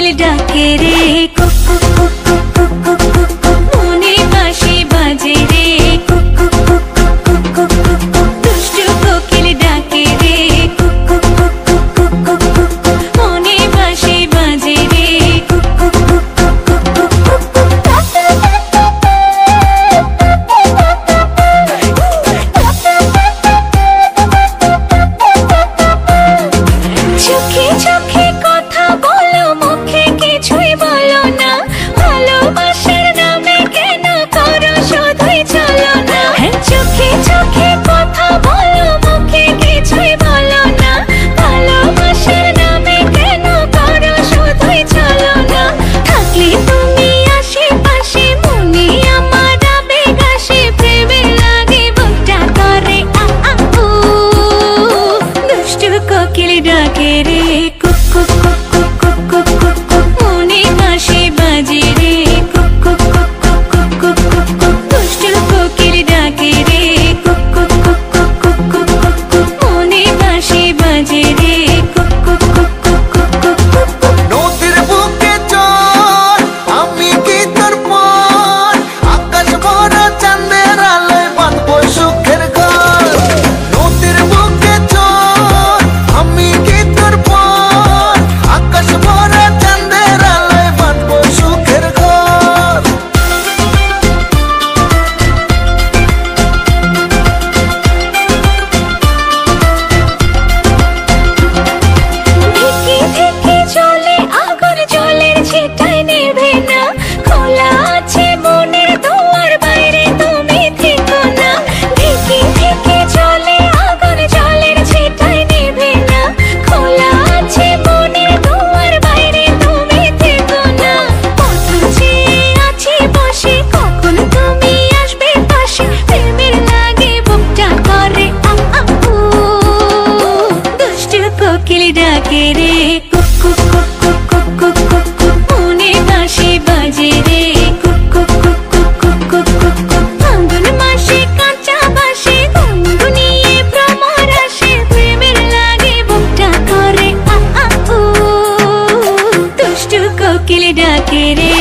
কোকিল ডাকে রে কুক কুক কুক কুক কুক কুক কুক মনে বাঁশি বাজে রে কুক কুক কুক কুক কুক কুক কুক দুষ্টু কোকিল ডাকে রে কুক কুক কুক কুক কুক কুক কুক মনে বাঁশি বাজে রে কুক কুক কুক কুক কুক কুক চোখে চোখে কথা বলো মুখে কিছুই বলো না ভালোবাসার নামে কেন করো শুধুই চলো না চোখে চোখে কথা বলো মুখে কিছুই বলো না ভালোবাসার নামে কেন করো শুধুই চলো না থাকলে তুমি আশেপাশে মনে আমার আবেগ আসে প্রেমে লাগে বুকটা করে আ উ দুষ্টু কোকিল ডাকে রে কুক কুক কুক কুক কুক কুক কুক কুক মনে বাঁশি বাজে রে কুক কুক কুক কুক কুক কুক কুক কুক দুষ্টু কোকিল ডাকে রে কুক কুক কুক কুক কুক কুক কুক কুক মনে বাঁশি বাজে রে কুক কুক কুক কুক কুক কুক কুক কুক নদীর বুকে চল আমি কি তোর পর আকাশ ভরা চাঁদের আলোয় বাঁধবো সুখের ঘর নদীর বুকে চল আমি কি তোর পর আকাশ ভরা চাঁদের আলোয় বাঁধবো সুখের ঘর ঢেকে ঢেকে চলে আগুন জলের ছিটায় নেভে না খোলা আছে মনের দুয়ার বাইরে তুমি থেকো না ঢেকে ঢেকে চলে আগুন জলের ছিটায় নেভে না খোলা আছে মনের দুয়ার বাইরে তুমি থেকো না পথ চেয়ে আছি বসে কখন তুমি আসবে পাশে প্রেমের লাগে বুকটা করে আ উ দুষ্টু কোকিল ডাকে রে কুক কুক কুক কুক কুক কুক কুক কুক মনে বাঁশি বাজে রে কুক কুক কুক কুক কুক কুক কুক কুক ফাল্গুন মাসে কাঁচা বাঁশে গুনগুনিয়ে ভ্রমর আসে প্রেমের লাগে বুকটা করে আ উ দুষ্টু কোকিল ডাকে রে